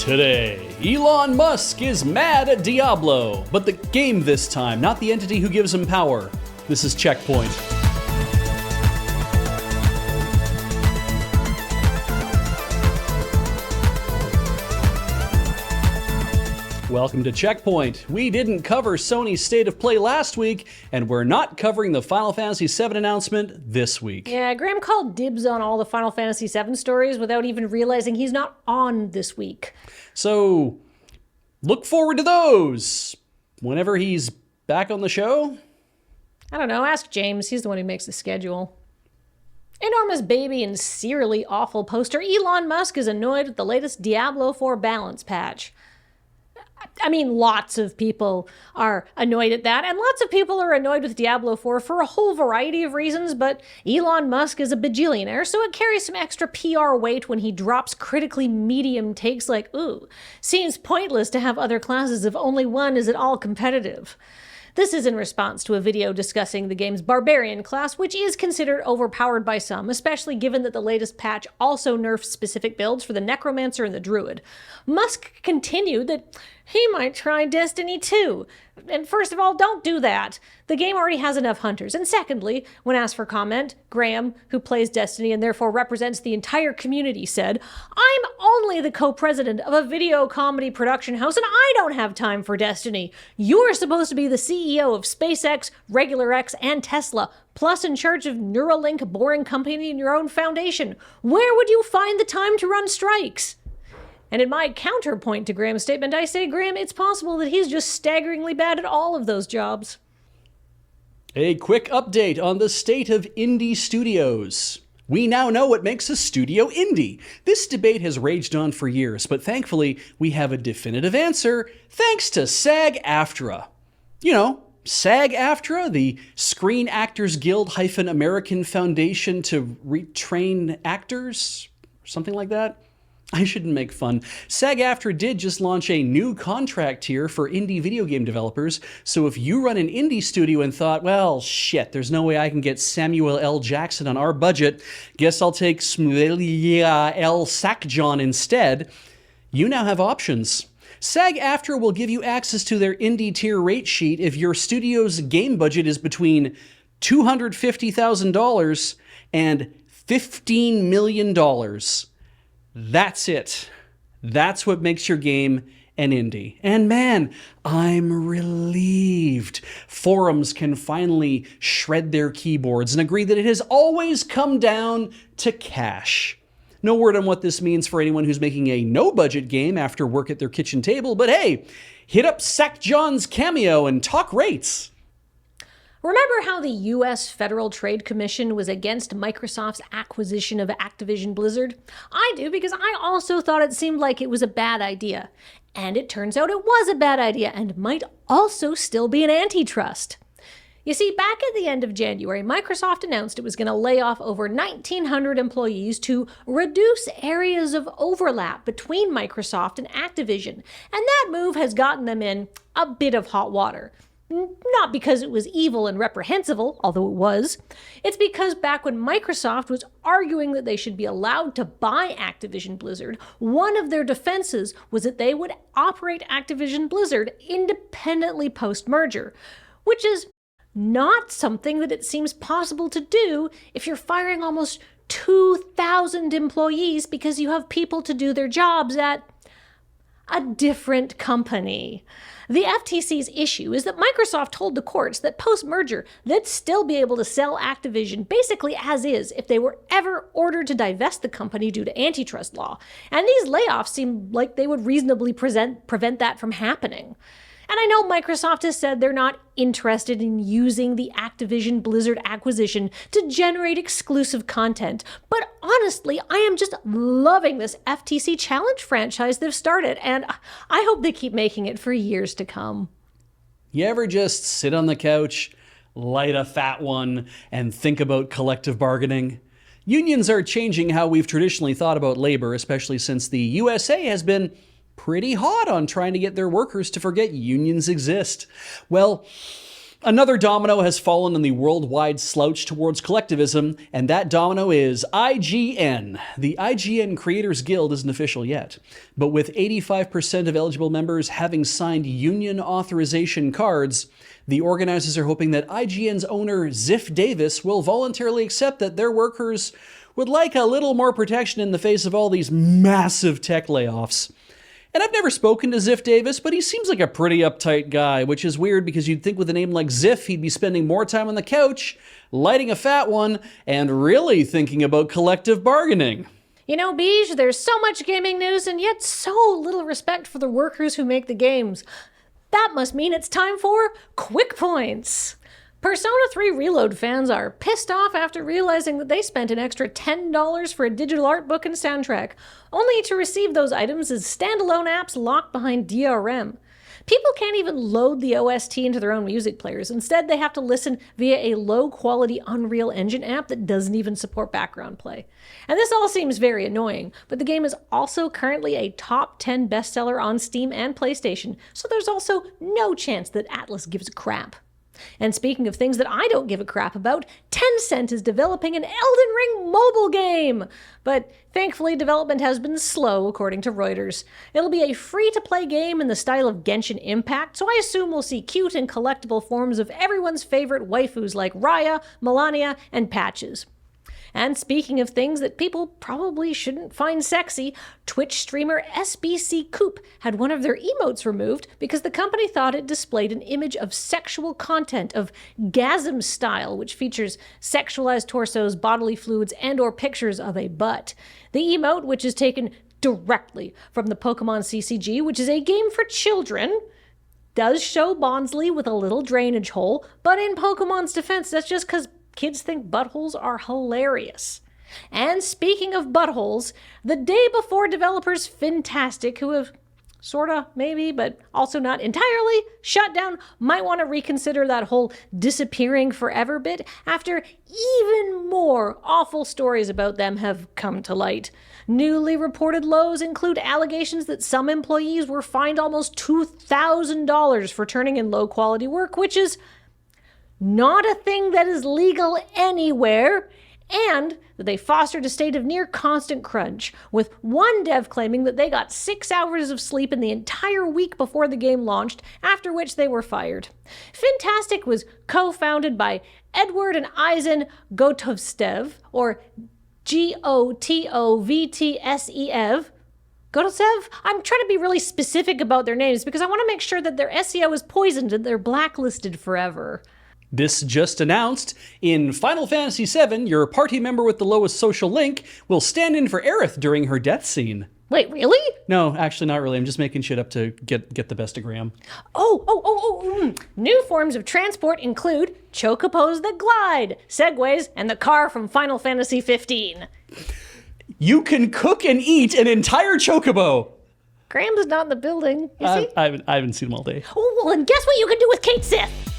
Today, Elon Musk is mad at Diablo, but the game this time, not the entity who gives him power. This is Checkpoint. Welcome to Checkpoint. We didn't cover Sony's State of Play last week, and we're not covering the Final Fantasy VII announcement this week. Yeah, Graham called dibs on all the Final Fantasy VII stories without even realizing he's not on this week. So, look forward to those whenever he's back on the show. I don't know, ask James. He's the one who makes the schedule. Enormous baby and serially awful poster. Elon Musk is annoyed with the latest Diablo 4 balance patch. I mean, lots of people are annoyed at that, and lots of people are annoyed with Diablo 4 for a whole variety of reasons, but Elon Musk is a bajillionaire, so it carries some extra PR weight when he drops critically medium takes like, ooh, seems pointless to have other classes if only one is at all competitive. This is in response to a video discussing the game's Barbarian class, which is considered overpowered by some, especially given that the latest patch also nerfs specific builds for the Necromancer and the Druid. Musk continued that he might try Destiny 2. And first of all, don't do that. The game already has enough hunters. And secondly, when asked for comment, Graham, who plays Destiny and therefore represents the entire community, said, "I'm only the co-president of a video comedy production house and I don't have time for Destiny. You're supposed to be the CEO of SpaceX, Regular X, and Tesla, plus in charge of Neuralink, Boring Company, and your own foundation. Where would you find the time to run strikes?" And in my counterpoint to Graham's statement, I say, Graham, it's possible that he's just staggeringly bad at all of those jobs. A quick update on the state of indie studios. We now know what makes a studio indie. This debate has raged on for years, but thankfully we have a definitive answer thanks to SAG-AFTRA. You know, SAG-AFTRA, the Screen Actors Guild - American Foundation to retrain actors, something like that. I shouldn't make fun. SAG-AFTRA did just launch a new contract tier for indie video game developers, so if you run an indie studio and thought, well, shit, there's no way I can get Samuel L. Jackson on our budget, guess I'll take Smelia L. Sackjohn instead, you now have options. SAG-AFTRA will give you access to their indie tier rate sheet if your studio's game budget is between $250,000 and $15 million. That's it. That's what makes your game an indie. And man, I'm relieved. Forums can finally shred their keyboards and agree that it has always come down to cash. No word on what this means for anyone who's making a no-budget game after work at their kitchen table, but hey, hit up Sackjohn's Cameo and talk rates. Remember how the U.S. Federal Trade Commission was against Microsoft's acquisition of Activision Blizzard? I do, because I also thought it seemed like it was a bad idea. And it turns out it was a bad idea and might also still be an antitrust. You see, back at the end of January, Microsoft announced it was going to lay off over 1,900 employees to reduce areas of overlap between Microsoft and Activision. And that move has gotten them in a bit of hot water. Not because it was evil and reprehensible, although it was. It's because back when Microsoft was arguing that they should be allowed to buy Activision Blizzard, one of their defenses was that they would operate Activision Blizzard independently post-merger, which is not something that it seems possible to do if you're firing almost 2,000 employees because you have people to do their jobs at a different company. The FTC's issue is that Microsoft told the courts that post-merger, they'd still be able to sell Activision basically as is if they were ever ordered to divest the company due to antitrust law. And these layoffs seem like they would reasonably prevent that from happening. And I know Microsoft has said they're not interested in using the Activision Blizzard acquisition to generate exclusive content, but honestly, I am just loving this FTC Challenge franchise they've started, and I hope they keep making it for years to come. You ever just sit on the couch, light a fat one, and think about collective bargaining? Unions are changing how we've traditionally thought about labor, especially since the USA has been pretty hot on trying to get their workers to forget unions exist. Well, Another domino has fallen in the worldwide slouch towards collectivism, and that domino is IGN. The IGN Creators Guild isn't official yet, but with 85% of eligible members having signed union authorization cards, the organizers are hoping that IGN's owner, Ziff Davis, will voluntarily accept that their workers would like a little more protection in the face of all these massive tech layoffs. And I've never spoken to Ziff Davis, but he seems like a pretty uptight guy, which is weird because you'd think with a name like Ziff, he'd be spending more time on the couch, lighting a fat one, and really thinking about collective bargaining. You know, Beej, there's so much gaming news and yet so little respect for the workers who make the games. That must mean it's time for QuickPoints. Persona 3 Reload fans are pissed off after realizing that they spent an extra $10 for a digital art book and soundtrack, only to receive those items as standalone apps locked behind DRM. People can't even load the OST into their own music players. Instead, they have to listen via a low-quality Unreal Engine app that doesn't even support background play. And this all seems very annoying, but the game is also currently a top 10 bestseller on Steam and PlayStation, so there's also no chance that Atlas gives a crap. And speaking of things that I don't give a crap about, Tencent is developing an Elden Ring mobile game! But thankfully, development has been slow, according to Reuters. It'll be a free-to-play game in the style of Genshin Impact, so I assume we'll see cute and collectible forms of everyone's favorite waifus like Raya, Melania, and Patches. And speaking of things that people probably shouldn't find sexy, Twitch streamer SBC Coop had one of their emotes removed because the company thought it displayed an image of sexual content of Gasm style, which features sexualized torsos, bodily fluids, and/or pictures of a butt. The emote, which is taken directly from the Pokemon CCG, which is a game for children, does show Bonsly with a little drainage hole, but in Pokemon's defense, that's just because kids think buttholes are hilarious. And speaking of buttholes, the day before developers Fantastic, who have sorta, maybe, but also not entirely, shut down, might want to reconsider that whole disappearing forever bit after even more awful stories about them have come to light. Newly reported lows include allegations that some employees were fined almost $2,000 for turning in low-quality work, which is not a thing that is legal anywhere, and that they fostered a state of near constant crunch, with one dev claiming that they got 6 hours of sleep in the entire week before the game launched, after which they were fired. Fantastic was co-founded by Edward and Eisen Gotovtsev, or Gotovtsev. Gotovtsev? I'm trying to be really specific about their names because I want to make sure that their SEO is poisoned and they're blacklisted forever. This just announced, in Final Fantasy VII, your party member with the lowest social link will stand in for Aerith during her death scene. Wait, really? No, actually not really. I'm just making shit up to get the best of Graham. New forms of transport include chocobos that glide, segways, and the car from Final Fantasy 15. You can cook and eat an entire chocobo! Graham's not in the building, is he? I haven't seen him all day. Oh, well, and guess what you can do with Kate Sith?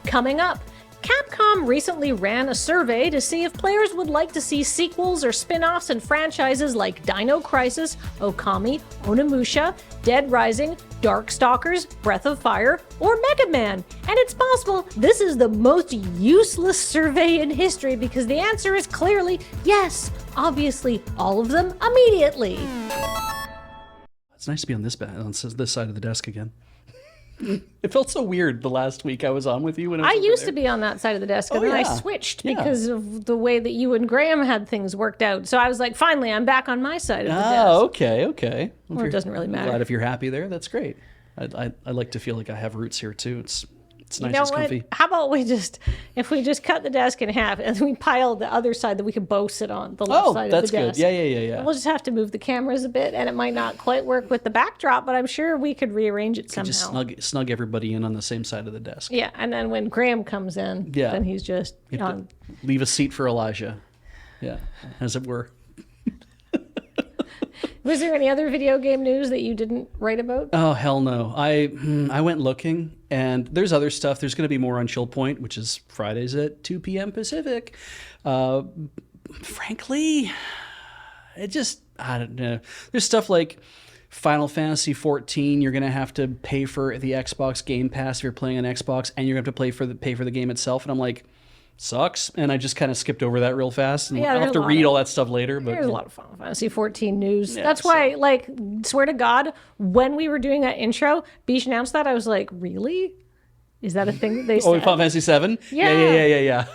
Coming up, Capcom recently ran a survey to see if players would like to see sequels or spin-offs in franchises like Dino Crisis, Okami, Onimusha, Dead Rising, Darkstalkers, Breath of Fire, or Mega Man. And it's possible this is the most useless survey in history because the answer is clearly yes, obviously all of them immediately. It's nice to be on this side of the desk again. It felt so weird the last week I was on with you. When I used to be on that side of the desk, and then I switched because of the way that you and Graham had things worked out. So I was like, finally, I'm back on my side of the desk. Oh, okay. Well, it doesn't really matter. Glad if you're happy there. That's great. I like to feel like I have roots here too. It's nice, you know it's comfy. How about if we just cut the desk in half and we pile the other side that we can both sit on, the left side of the desk. Oh, that's good. Yeah. We'll just have to move the cameras a bit, and it might not quite work with the backdrop, but I'm sure we could rearrange it somehow. Just snug everybody in on the same side of the desk. Yeah, and then when Graham comes in, then he's just on. Leave a seat for Elijah. Yeah, as it were. Was there any other video game news that you didn't write about? Oh, hell no. I went looking, and there's other stuff. There's going to be more on CheckPoint, which is Fridays at 2 p.m. Pacific. Frankly, I don't know. There's stuff like Final Fantasy 14. You're gonna have to pay for the Xbox Game Pass if you're playing on Xbox, and you're gonna have to pay for the game itself. And I'm like, sucks. And I just kind of skipped over that real fast. And I'll have to read all that stuff later. But there's a lot of Final Fantasy 14 news. Yeah, That's why, like, swear to God, when we were doing that intro, Beach announced that. I was like, really? Is that a thing that they said? Final Fantasy 7? Yeah.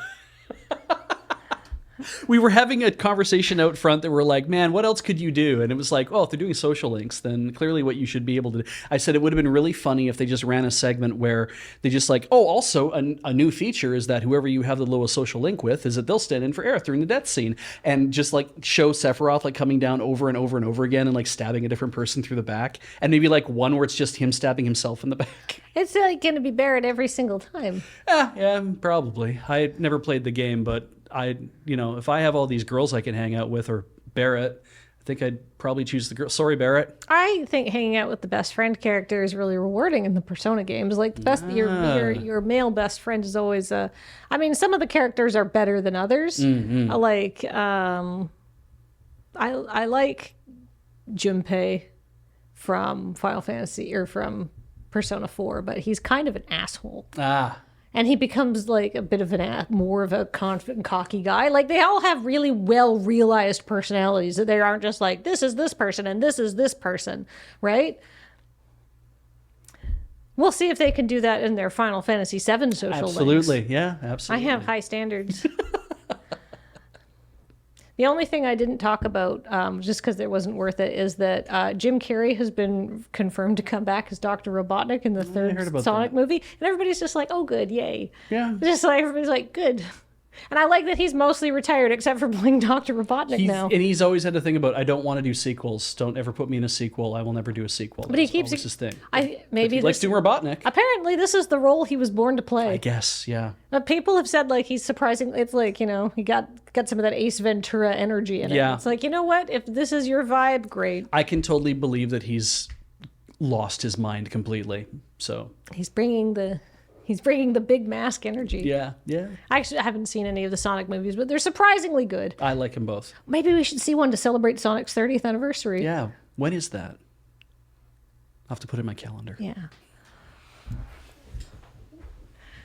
We were having a conversation out front that we're like, man, what else could you do? And it was like, oh, if they're doing social links, then clearly what you should be able to do. I said it would have been really funny if they just ran a segment where they just like, oh, also a new feature is that whoever you have the lowest social link with is that they'll stand in for Aerith during the death scene, and just like show Sephiroth like coming down over and over and over again and like stabbing a different person through the back, and maybe like one where it's just him stabbing himself in the back. It's like going to be Barrett every single time. Yeah, probably. I never played the game, but if I have all these girls I can hang out with, or Barrett, I think I'd probably choose the girl. Sorry, Barrett. I think hanging out with the best friend character is really rewarding in the Persona games. Like the best, your male best friend is always I mean, some of the characters are better than others. Mm-hmm. I like Junpei from Final Fantasy or from Persona 4, but he's kind of an asshole. And he becomes like a bit of more of a confident, cocky guy. Like they all have really well realized personalities. That they aren't just like, this is this person and this is this person, right? We'll see if they can do that in their Final Fantasy VII social Absolutely, links. yeah, absolutely. I have high standards. The only thing I didn't talk about, just because it wasn't worth it, is that Jim Carrey has been confirmed to come back as Dr. Robotnik in the third Sonic movie. And everybody's just like, oh, good, yay. Yeah. Just like, everybody's like, good. And I like that he's mostly retared except for playing Dr. Robotnik now. And he's always had a thing about, I don't want to do sequels. Don't ever put me in a sequel. I will never do a sequel. But he keeps his thing. Maybe he likes doing Robotnik. Apparently, this is the role he was born to play. I guess, yeah. But people have said like he's surprising. It's like, he got some of that Ace Ventura energy in it. Yeah. It's like, you know what? If this is your vibe, great. I can totally believe that he's lost his mind completely. So he's bringing the big mask energy. Yeah. I haven't seen any of the Sonic movies, but they're surprisingly good. I like them both. Maybe we should see one to celebrate Sonic's 30th anniversary. Yeah. When is that? I'll have to put it in my calendar. Yeah.